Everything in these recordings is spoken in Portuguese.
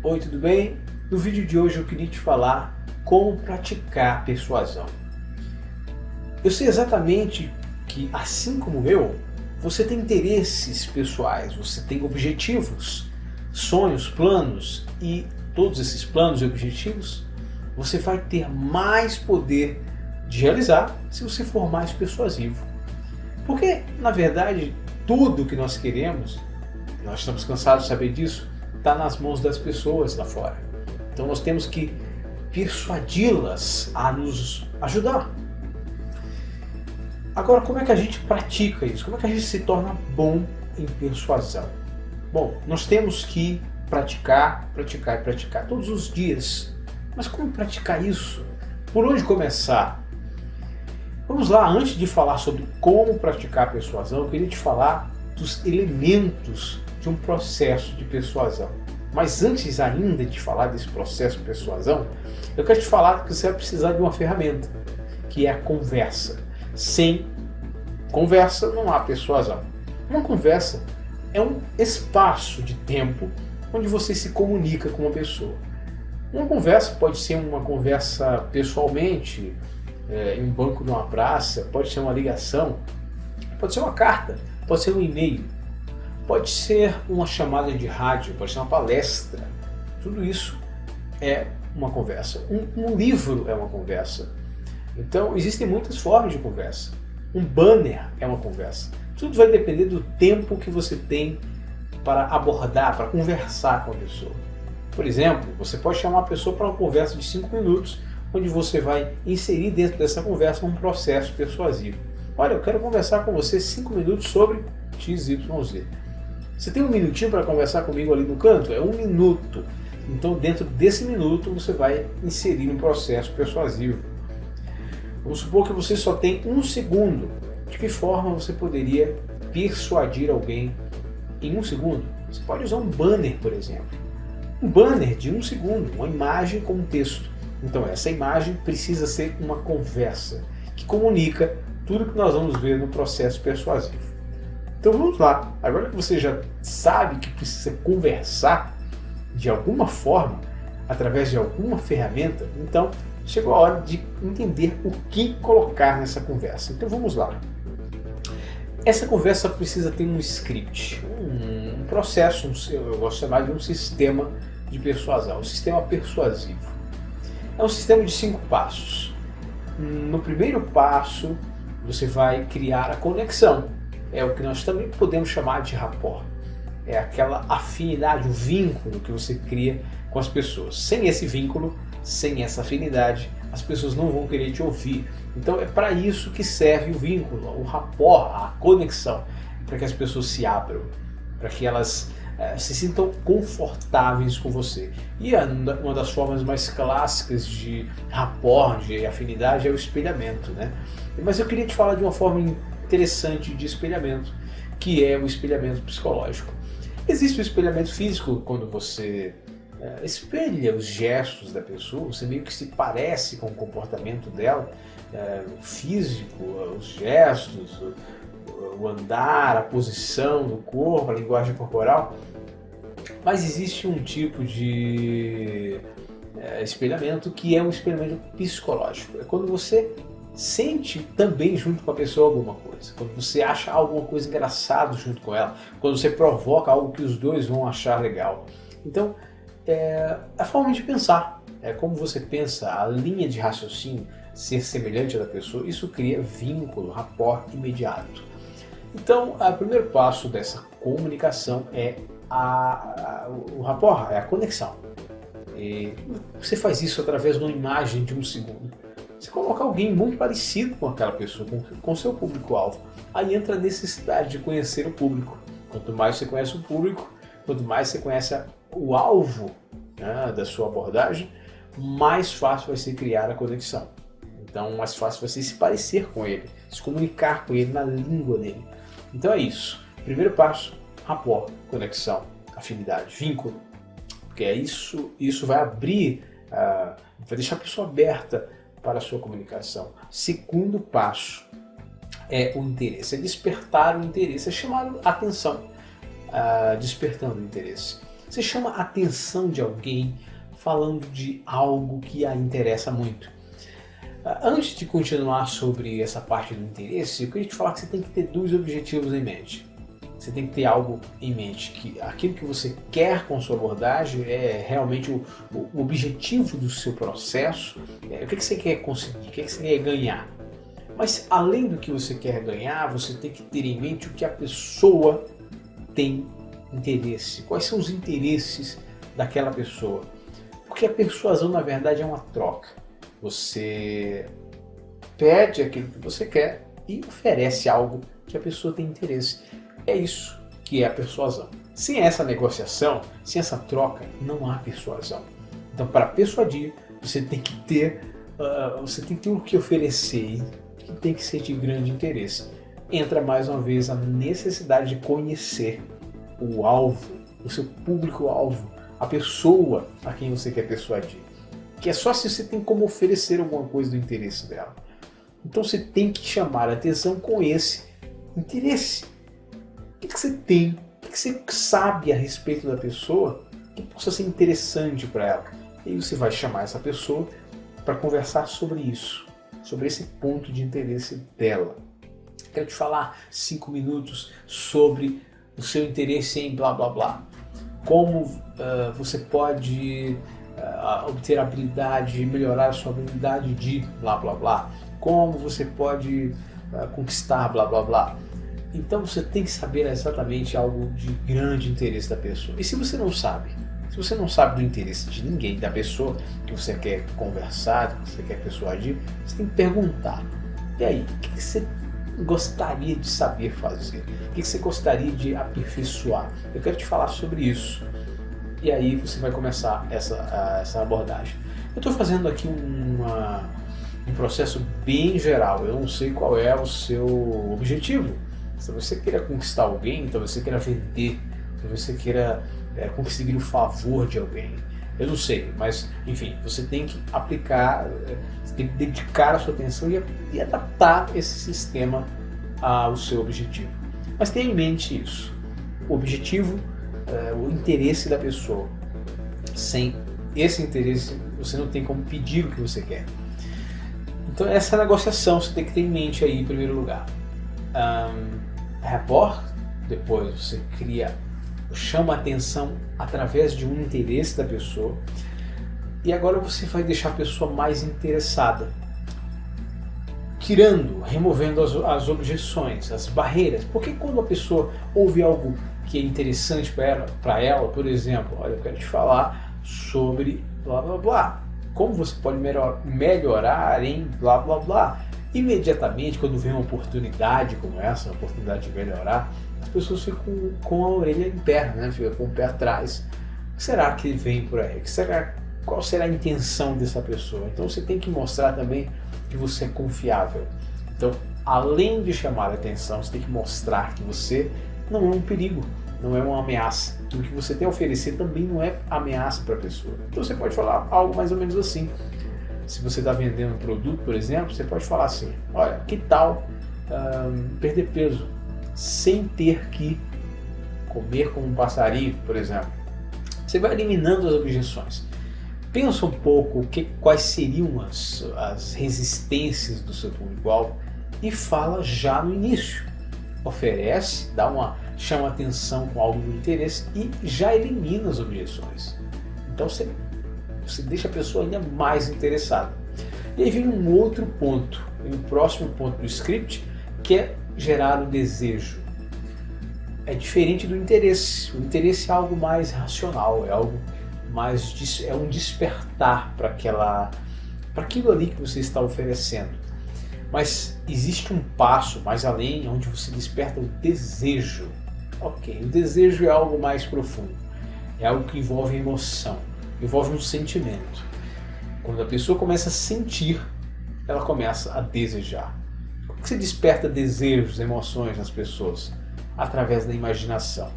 Oi, tudo bem? No vídeo de hoje eu queria te falar como praticar persuasão. Eu sei exatamente que, assim como eu, você tem interesses pessoais, você tem objetivos, sonhos, planos, e todos esses planos e objetivos você vai ter mais poder de realizar se você for mais persuasivo. Porque, na verdade, tudo que nós queremos, nós estamos cansados de saber disso, está nas mãos das pessoas lá fora. Então nós temos que persuadi-las a nos ajudar. Agora, como é que a gente pratica isso? Como é que a gente se torna bom em persuasão? Bom, nós temos que praticar, praticar e praticar todos os dias. Mas como praticar isso? Por onde começar? Vamos lá, antes de falar sobre como praticar a persuasão, eu queria te falar dos elementos de um processo de persuasão. Mas antes ainda de falar desse processo de persuasão, eu quero te falar que você vai precisar de uma ferramenta, que é a conversa. Sem conversa não há persuasão. Uma conversa é um espaço de tempo onde você se comunica com uma pessoa. Uma conversa pode ser uma conversa pessoalmente, em um banco de uma praça, pode ser uma ligação, pode ser uma carta, pode ser um e-mail, pode ser uma chamada de rádio, pode ser uma palestra. Tudo isso é uma conversa. Um livro é uma conversa. Então existem muitas formas de conversa. Um banner é uma conversa. Tudo vai depender do tempo que você tem para abordar, para conversar com a pessoa. Por exemplo, você pode chamar a pessoa para uma conversa de 5 minutos, onde você vai inserir dentro dessa conversa um processo persuasivo. Olha, eu quero conversar com você 5 minutos sobre XYZ. Você tem um minutinho para conversar comigo ali no canto? É 1 minuto. Então, dentro desse minuto, você vai inserir um processo persuasivo. Vamos supor que você só tem 1 segundo. De que forma você poderia persuadir alguém em 1 segundo? Você pode usar um banner, por exemplo. Um banner de 1 segundo, uma imagem com um texto. Então essa imagem precisa ser uma conversa que comunica tudo que nós vamos ver no processo persuasivo. Então vamos lá, agora que você já sabe que precisa conversar de alguma forma, através de alguma ferramenta, então chegou a hora de entender o que colocar nessa conversa. Então vamos lá. Essa conversa precisa ter um script, um processo, eu gosto de chamar de um sistema de persuasão, um sistema persuasivo. É um sistema de 5 passos. No primeiro passo, você vai criar a conexão. É o que nós também podemos chamar de rapport. É aquela afinidade, o vínculo que você cria com as pessoas. Sem esse vínculo, sem essa afinidade, as pessoas não vão querer te ouvir. Então é para isso que serve o vínculo, o rapport, a conexão, para que as pessoas se abram, para que elas se sintam confortáveis com você. E uma das formas mais clássicas de rapport, de afinidade, é o espelhamento, né? Mas eu queria te falar de uma forma interessante de espelhamento, que é o espelhamento psicológico. Existe o espelhamento físico, quando você espelha os gestos da pessoa, você meio que se parece com o comportamento dela, o físico, os gestos, o andar, a posição do corpo, a linguagem corporal. Mas existe um tipo de espelhamento que é um espelhamento psicológico. É quando você sente também junto com a pessoa alguma coisa, quando você acha alguma coisa engraçada junto com ela, quando você provoca algo que os dois vão achar legal. Então, a forma de pensar, é como você pensa, a linha de raciocínio ser semelhante à da pessoa, isso cria vínculo, rapport imediato. Então, o primeiro passo dessa comunicação é o rapport, é a conexão. E você faz isso através de uma imagem de 1 segundo. Você coloca alguém muito parecido com aquela pessoa, com o seu público-alvo. Aí entra a necessidade de conhecer o público. Quanto mais você conhece o público, quanto mais você conhece o alvo, né, da sua abordagem, mais fácil vai ser criar a conexão. Então, mais fácil vai ser se parecer com ele, se comunicar com ele na língua dele. Então é isso. Primeiro passo, rapport, conexão, afinidade, vínculo. Porque isso vai abrir, vai deixar a pessoa aberta para a sua comunicação. Segundo passo é o interesse, é despertar o interesse, é chamar a atenção, despertando o interesse. Você chama a atenção de alguém falando de algo que a interessa muito. Antes de continuar sobre essa parte do interesse, eu queria te falar que você tem que ter dois objetivos em mente. Você tem que ter algo em mente, que aquilo que você quer com sua abordagem é realmente o objetivo do seu processo. O que você quer conseguir, o que você quer ganhar. Mas além do que você quer ganhar, você tem que ter em mente o que a pessoa tem interesse. Quais são os interesses daquela pessoa. Porque a persuasão, na verdade, é uma troca. Você pede aquilo que você quer e oferece algo que a pessoa tem interesse. É isso que é a persuasão. Sem essa negociação, sem essa troca, não há persuasão. Então, para persuadir, você tem que ter o que oferecer, que tem que ser de grande interesse. Entra mais uma vez a necessidade de conhecer o alvo, o seu público-alvo, a pessoa a quem você quer persuadir. Que é só se você tem como oferecer alguma coisa do interesse dela. Então você tem que chamar a atenção com esse interesse. O que você tem? O que você sabe a respeito da pessoa que possa ser interessante para ela? E aí você vai chamar essa pessoa para conversar sobre isso, sobre esse ponto de interesse dela. Quero te falar 5 minutos sobre o seu interesse em blá blá blá. Como você pode obter a habilidade, melhorar a sua habilidade de blá blá blá. Como você pode conquistar blá blá blá. Então você tem que saber exatamente algo de grande interesse da pessoa. E se você não sabe do interesse de ninguém, da pessoa que você quer conversar, que você quer persuadir, você tem que perguntar. E aí, o que você gostaria de saber fazer? O que você gostaria de aperfeiçoar? Eu quero te falar sobre isso. E aí você vai começar essa abordagem. Eu estou fazendo aqui um processo bem geral. Eu não sei qual é o seu objetivo. Se você queira conquistar alguém, talvez você queira vender, talvez você queira conseguir o favor de alguém. Eu não sei, mas enfim, você tem que aplicar, você tem que dedicar a sua atenção e adaptar esse sistema ao seu objetivo. Mas tenha em mente isso, o objetivo, o interesse da pessoa. Sem esse interesse, você não tem como pedir o que você quer. Então essa negociação você tem que ter em mente aí em primeiro lugar. Rapport, depois você chama a atenção através de um interesse da pessoa e agora você vai deixar a pessoa mais interessada, removendo as objeções, as barreiras. Porque quando a pessoa ouve algo que é interessante para ela, por exemplo, olha, eu quero te falar sobre blá blá blá, como você pode melhorar em blá blá blá. Imediatamente, quando vem uma oportunidade como essa, uma oportunidade de melhorar, as pessoas ficam com a orelha em pé, né? Ficam com o pé atrás. O que será que vem por aí? Qual será a intenção dessa pessoa? Então você tem que mostrar também que você é confiável. Então, além de chamar a atenção, você tem que mostrar que você não é um perigo, não é uma ameaça. O que você tem a oferecer também não é ameaça para a pessoa. Então você pode falar algo mais ou menos assim. Se você está vendendo um produto, por exemplo, você pode falar assim: olha, que tal perder peso sem ter que comer como um passarinho, por exemplo? Você vai eliminando as objeções. Pensa um pouco quais seriam as resistências do seu público-alvo e fala já no início. Oferece, chama atenção com algo do interesse e já elimina as objeções. Então você deixa a pessoa ainda mais interessada. E aí vem um outro ponto, o próximo ponto do script, que é gerar o desejo. É diferente do interesse. O interesse é algo mais racional, é um despertar para aquilo ali que você está oferecendo. Mas existe um passo mais além, onde você desperta o desejo. Ok, o desejo é algo mais profundo, é algo que envolve emoção, envolve um sentimento. Quando a pessoa começa a sentir, ela começa a desejar. Como que você desperta desejos, emoções nas pessoas? Através da imaginação.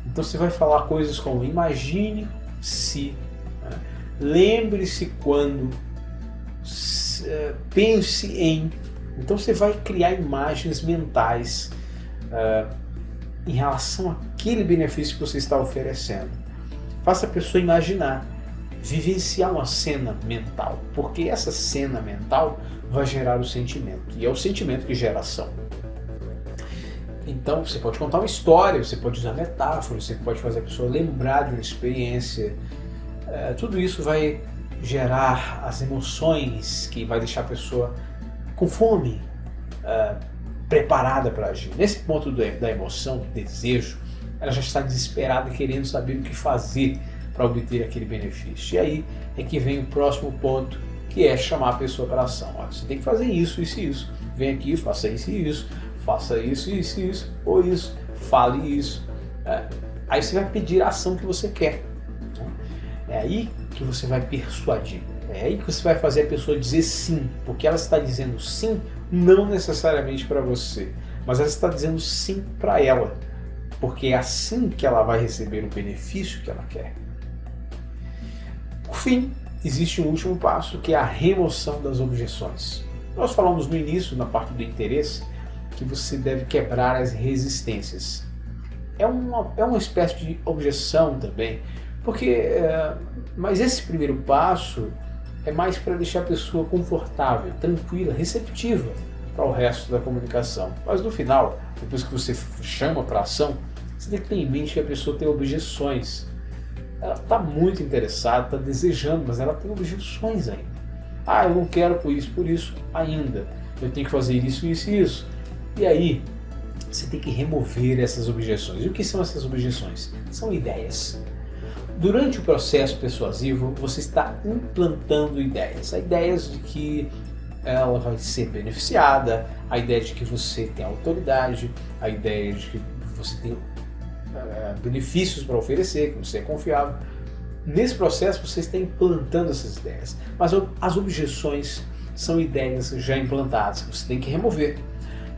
Então você vai falar coisas como imagine se, né? Lembre-se quando, pense em. Então você vai criar imagens mentais em relação àquele benefício que você está oferecendo. Faça a pessoa imaginar, vivenciar uma cena mental, porque essa cena mental vai gerar o sentimento, e é o sentimento que gera a ação. Então você pode contar uma história, você pode usar metáforas, você pode fazer a pessoa lembrar de uma experiência. Tudo isso vai gerar as emoções que vai deixar a pessoa com fome, preparada para agir. Nesse ponto da emoção, do desejo, ela já está desesperada querendo saber o que fazer para obter aquele benefício. E aí é que vem o próximo ponto, que é chamar a pessoa para a ação. Olha, você tem que fazer isso, isso e isso. Vem aqui, faça isso e isso. Faça isso, isso e isso. Ou isso. Fale isso. Aí você vai pedir a ação que você quer. É aí que você vai persuadir. É aí que você vai fazer a pessoa dizer sim. Porque ela está dizendo sim, não necessariamente para você. Mas ela está dizendo sim para ela. Porque é assim que ela vai receber o benefício que ela quer. Por fim, existe um último passo, que é a remoção das objeções. Nós falamos no início, na parte do interesse, que você deve quebrar as resistências. É uma espécie de objeção também, mas esse primeiro passo é mais para deixar a pessoa confortável, tranquila, receptiva para o resto da comunicação. Mas no final, depois que você chama para a ação, você tem que ter em mente que a pessoa tem objeções. Ela está muito interessada, está desejando, mas ela tem objeções ainda. Eu não quero por isso ainda. Eu tenho que fazer isso, isso e isso. E aí, você tem que remover essas objeções. E o que são essas objeções? São ideias. Durante o processo persuasivo, você está implantando ideias. Ideias de que ela vai ser beneficiada, a ideia de que você tem autoridade, a ideia de que você tem benefícios para oferecer, que você é confiável. Nesse processo você está implantando essas ideias, mas as objeções são ideias já implantadas, que você tem que remover.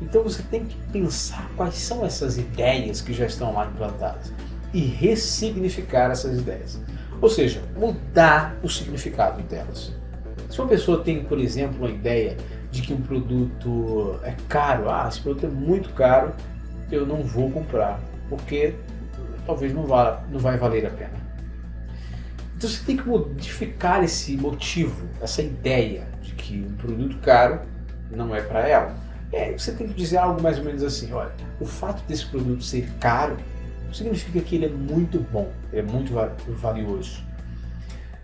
Então você tem que pensar quais são essas ideias que já estão lá implantadas e ressignificar essas ideias, ou seja, mudar o significado delas. Se uma pessoa tem, por exemplo, uma ideia de que um produto é caro, esse produto é muito caro, eu não vou comprar, porque talvez não vai valer a pena. Então você tem que modificar esse motivo, essa ideia de que um produto caro não é para ela. Você tem que dizer algo mais ou menos assim: olha, o fato desse produto ser caro significa que ele é muito bom, ele é muito valioso.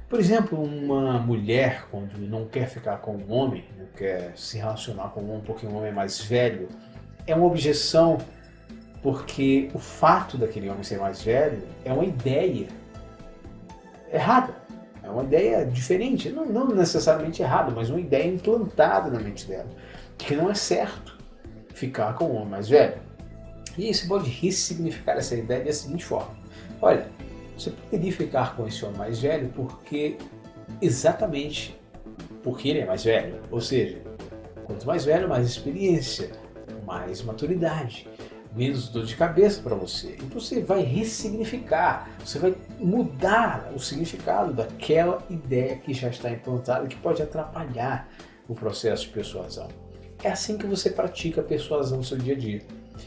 Por exemplo, uma mulher, quando não quer ficar com um homem, não quer se relacionar com um homem porque um homem é mais velho, é uma objeção, porque o fato daquele homem ser mais velho é uma ideia errada, é uma ideia diferente, não necessariamente errada, mas uma ideia implantada na mente dela, que não é certo ficar com um homem mais velho. E aí você pode ressignificar essa ideia da seguinte forma: olha, você poderia ficar com esse homem mais velho exatamente porque ele é mais velho, ou seja, quanto mais velho, mais experiência, mais maturidade, menos dor de cabeça para você. Então você vai ressignificar, você vai mudar o significado daquela ideia que já está implantada, que pode atrapalhar o processo de persuasão. É assim que você pratica a persuasão no seu dia a dia.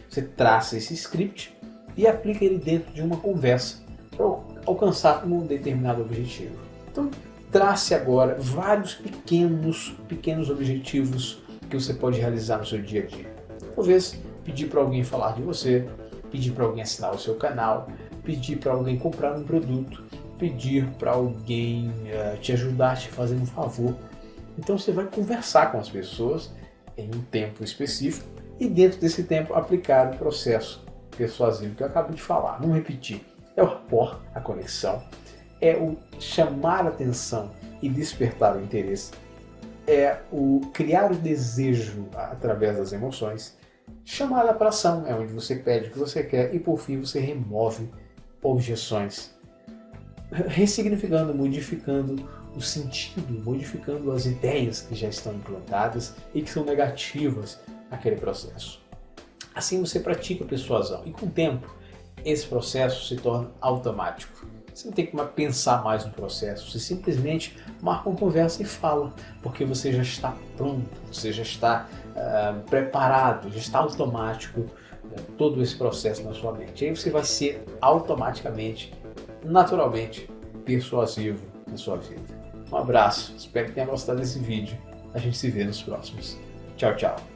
Você traça esse script e aplica ele dentro de uma conversa para alcançar um determinado objetivo. Então trace agora vários pequenos objetivos que você pode realizar no seu dia a dia. Talvez pedir para alguém falar de você, pedir para alguém assinar o seu canal, pedir para alguém comprar um produto, pedir para alguém te ajudar, te fazer um favor. Então você vai conversar com as pessoas em um tempo específico e dentro desse tempo aplicar o processo persuasivo que eu acabei de falar. Vamos repetir: é o rapport, a conexão, é o chamar a atenção e despertar o interesse, é o criar o desejo através das emoções, chamada para ação, é onde você pede o que você quer e por fim você remove objeções, ressignificando, modificando o sentido, modificando as ideias que já estão implantadas e que são negativas naquele processo. Assim você pratica a persuasão e com o tempo esse processo se torna automático. Você não tem que pensar mais no processo, você simplesmente marca uma conversa e fala, porque você já está pronto, você já está preparado, já está automático todo esse processo na sua mente. Aí você vai ser automaticamente naturalmente persuasivo na sua vida. Um abraço, espero que tenha gostado desse vídeo. A gente se vê nos próximos. Tchau, tchau.